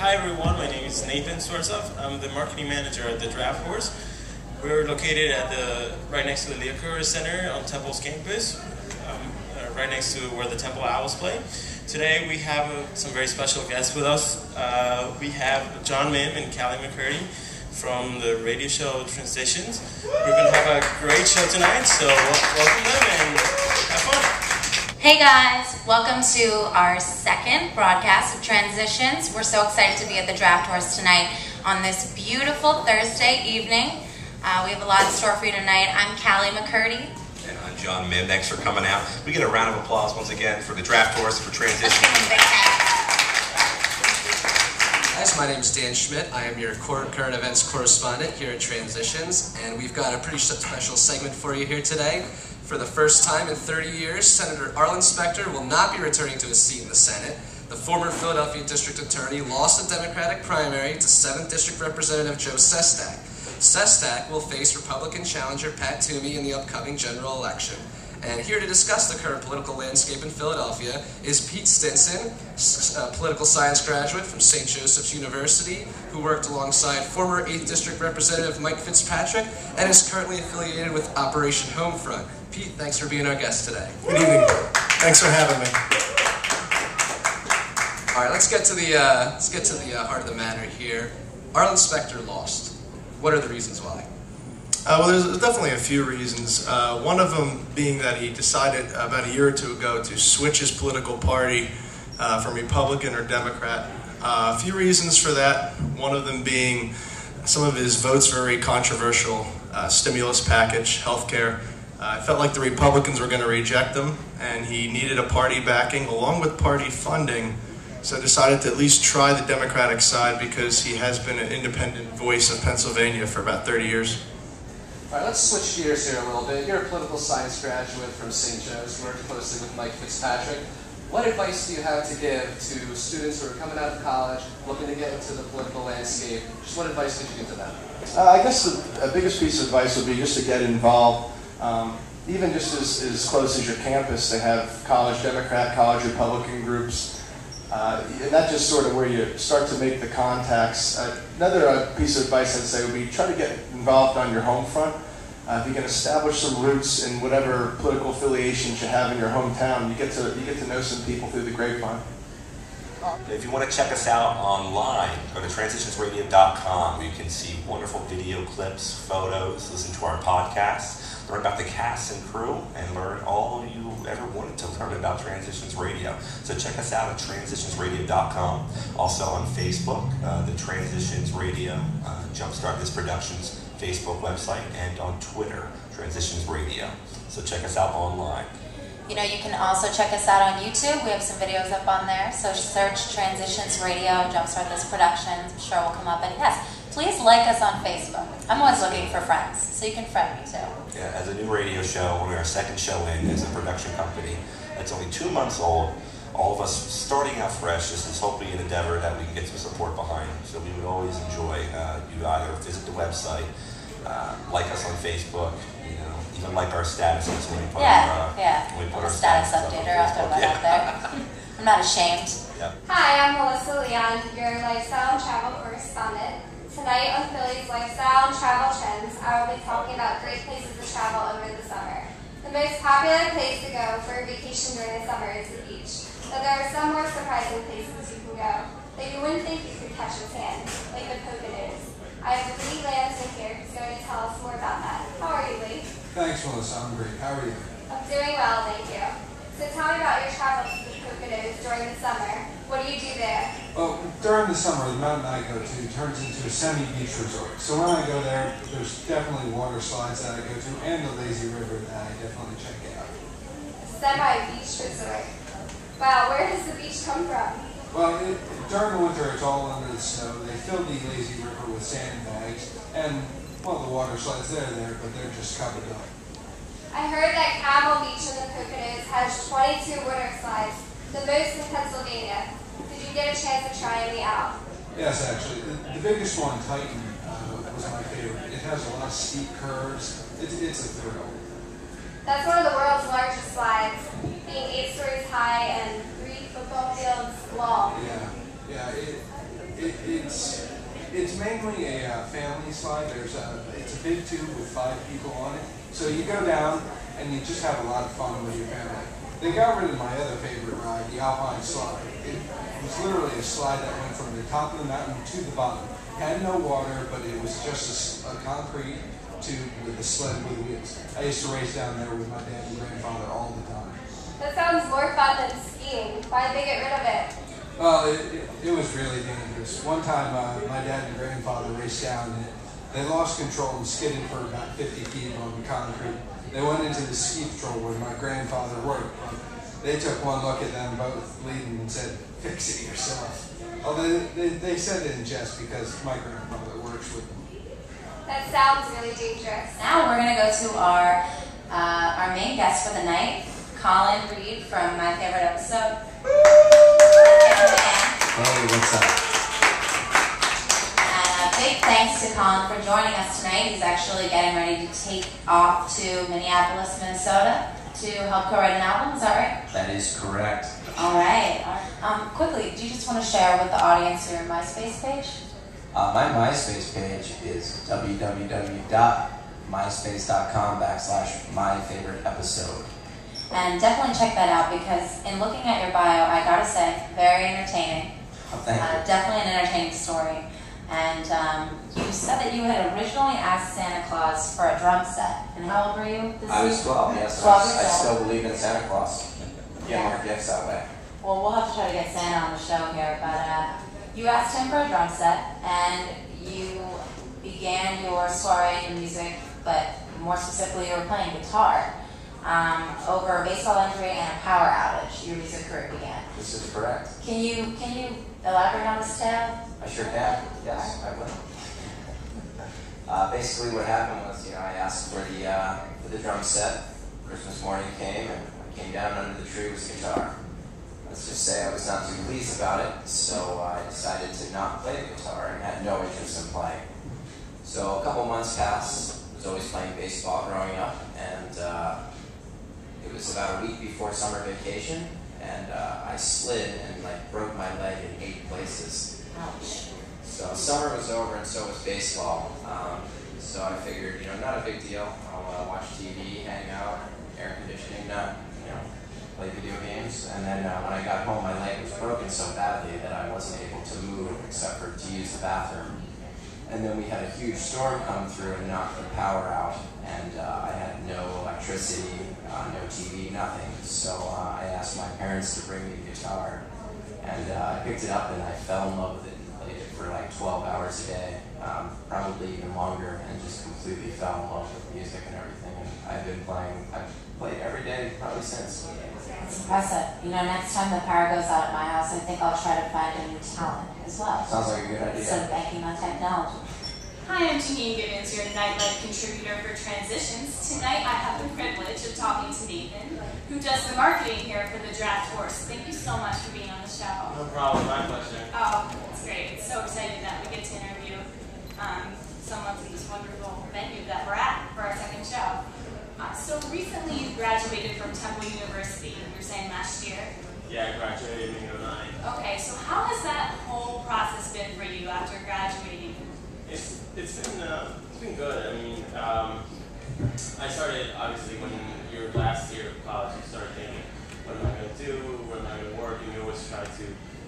Hi everyone, my name is Nathan Swarzov. I'm the marketing manager at the Draft Horse. We're located at right next to the Leocura Center on Temple's campus, right next to where the Temple Owls play. Today we have some very special guests with us. We have John Mim and Callie McCurdy from the radio show Transitions. We're going to have a great show tonight, so welcome them and have fun. Hey guys, welcome to our second broadcast of Transitions. We're so excited to be at the Draft Horse tonight on this beautiful Thursday evening. We have a lot in store for you tonight. I'm Callie McCurdy. And I'm John Mim. Thanks for coming out. We get a round of applause once again for the Draft Horse for Transitions. Guys, my name is Dan Schmidt. I am your current events correspondent here at Transitions, and we've got a pretty special segment for you here today. For the first time in 30 years, Senator Arlen Specter will not be returning to his seat in the Senate. The former Philadelphia District Attorney lost the Democratic primary to 7th District Representative Joe Sestak. Sestak will face Republican challenger Pat Toomey in the upcoming general election. And here to discuss the current political landscape in Philadelphia is Pete Stinson, a political science graduate from St. Joseph's University, who worked alongside former 8th District Representative Mike Fitzpatrick and is currently affiliated with Operation Homefront. Pete, thanks for being our guest today. Good evening. Thanks for having me. All right, let's get to the heart of the matter here. Arlen Specter lost. What are the reasons why? Well, there's definitely a few reasons. One of them being that he decided about a year or two ago to switch his political party from Republican or Democrat. A few reasons for that. One of them being some of his votes very controversial stimulus package, healthcare. I felt like the Republicans were going to reject them, and he needed a party backing along with party funding, so decided to at least try the Democratic side because he has been an independent voice of Pennsylvania for about 30 years. All right, let's switch gears here a little bit. You're a political science graduate from St. Joe's, worked closely with Mike Fitzpatrick. What advice do you have to give to students who are coming out of college, looking to get into the political landscape? Just what advice could you give to them? I guess the biggest piece of advice would be just to get involved. Even just as close as your campus, they have college Democrat, college Republican groups. And that's just sort of where you start to make the contacts. Another piece of advice I'd say would be try to get involved on your home front. If you can establish some roots in whatever political affiliations you have in your hometown, you get to know some people through the grapevine. If you want to check us out online, go to TransitionsRadio.com. You can see wonderful video clips, photos, listen to our podcasts, learn about the cast and crew, and learn all you ever wanted to learn about Transitions Radio. So check us out at TransitionsRadio.com. Also on Facebook, the Transitions Radio Jumpstart This Productions Facebook website, and on Twitter, Transitions Radio. So check us out online. You know, you can also check us out on YouTube. We have some videos up on there. So search Transitions Radio, Jumpstart This Productions. I'm sure we'll come up. And yes, please like us on Facebook. I'm always looking for friends, so you can friend me too. Yeah, as a new radio show, we're our second show in as a production company. It's only 2 months old. All of us starting out fresh. This is hopefully an endeavor that we can get some support behind. So we would always enjoy you either visit the website, like us on Facebook, you know, even like our statuses when we put our status updater. I'll throw that out there. I'm not ashamed. Yep. Hi, I'm Melissa Leon, your lifestyle and travel correspondent. Tonight on Philly's Lifestyle and Travel Trends, I will be talking about great places to travel over the summer. The most popular place to go for a vacation during the summer is the beach, but there are some more surprising places you can go that you wouldn't think you could catch with hand, like the Poconos. I have Lee Lansing here who's going to tell us more about that. How are you, Lee? Thanks, Melissa. I'm great. How are you? I'm doing well, thank you. So tell me about your travel to the Poconos during the summer. What do you do there? Well, during the summer, the mountain I go to turns into a semi-beach resort. So when I go there, there's definitely water slides that I go to and the lazy river that I definitely check out. A semi-beach resort. Wow, where does the beach come from? Well, during the winter, it's all under the snow. They fill the lazy river with sandbags, and, well, the water slides, they're there, but they're just covered up. I heard that Camel Beach in the Poconos has 22 water slides, the most in Pennsylvania. Did you get a chance to try any out? Yes, actually. The biggest one, Titan, was my favorite. It has a lot of steep curves. It's a thrill. That's one of the world's largest slides, being 8 stories high and 3 football fields long. Yeah. It's mainly a family slide. It's a big tube with 5 people on it. So you go down and you just have a lot of fun with your family. They got rid of my other favorite ride, the Alpine slide. It was literally a slide that went from the top of the mountain to the bottom. Had no water, but it was just a concrete tube with a sled with wheels. I used to race down there with my dad and grandfather all the time. That sounds more fun than skiing. Why'd they get rid of it? Well, it was really dangerous. One time, my dad and grandfather raced down and they lost control and skidded for about 50 feet on the concrete. They went into the ski patrol where my grandfather worked. They took one look at them both bleeding and said, "Fix it yourself." Although they said it in jest because my grandfather works with them. That sounds really dangerous. Now we're going to go to our main guest for the night, Colin Reed from My Favorite Episode. Hey, what's up? And a big thanks to Colin for joining us tonight. He's actually getting ready to take off to Minneapolis, Minnesota to help co-write an album. Is that right? That is correct. All right. Quickly, do you just want to share with the audience your MySpace page? My MySpace page is www.myspace.com/myfavoriteepisode. And definitely check that out because in looking at your bio, I gotta say, very entertaining. Oh, thank you. Definitely an entertaining story. And you said that you had originally asked Santa Claus for a drum set. And how old were you? I was 12, yes. 12 I years old. still believe in Santa Claus. Get more gifts that way. Well, we'll have to try to get Santa on the show here, but you asked him for a drum set, and you began your soiree in music, but more specifically, you were playing guitar. Over a baseball injury and a power outage, your music career began. This is correct. Can you elaborate on this tale? I sure can. Yes, I will. Basically, what happened was, I asked for the drum set. Christmas morning came, and I came down under the tree with a guitar. Let's just say I was not too pleased about it, so I decided to not play the guitar and had no interest in playing. So a couple months passed. I was always playing baseball growing up, and it was about a week before summer vacation, and I slid and broke my leg in 8 places. Ouch. So summer was over, and so was baseball. So I figured, not a big deal. I'll watch TV, hang out, air conditioning, play video games. And then when I got home, my leg was broken so badly that I wasn't able to move except for to use the bathroom. And then we had a huge storm come through and knocked the power out, and I had no electricity, no TV, nothing. So I asked my parents to bring me the guitar, and I picked it up and I fell in love with it and played it for 12 hours a day, probably even longer, and just completely fell in love with music and everything. And I've played every day probably since. It's impressive. Next time the power goes out at my house, I think I'll try to find a new talent as well. Sounds like a good idea. Instead of banking on technology. Hi, I'm Janine Gibbons, your nightlife contributor for Transitions. Tonight I have the privilege of talking to Nathan, who does the marketing here for the Draft Horse. Thank you so much for being on the show. No problem, my pleasure. Oh, it's great. It's so excited that we get to interview someone from this wonderful venue that we're at for our second show. So recently you graduated from Temple University, you were saying last year? Yeah, I graduated in 2009. Okay, so how has that whole process been for you after graduating? It's been good. I mean, I started, obviously, when your last year of college, you start thinking, what am I going to do, where am I going to work, and you always try to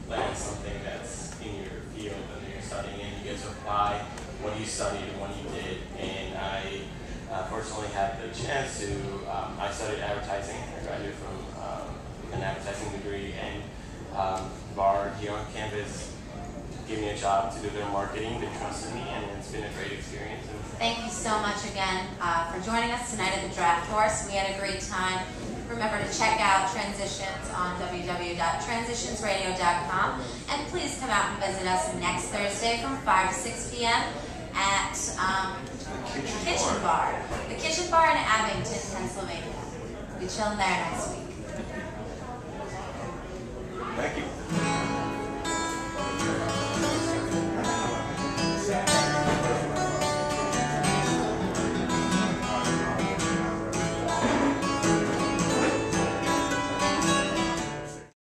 land something that's in your field, and then you're studying, and you get to apply what you studied and what you did, and I fortunately had the chance to, I studied advertising. I graduated from an advertising degree, and Bard here on campus gave me a job to do their marketing. They trusted me, and it's been a great experience. Thank you so much again for joining us tonight at the Draft Horse. We had a great time. Remember to check out Transitions on www.transitionsradio.com, and please come out and visit us next Thursday from 5 to 6 p.m. at the Kitchen Bar in Abington, Pennsylvania. We'll be chilling there next week.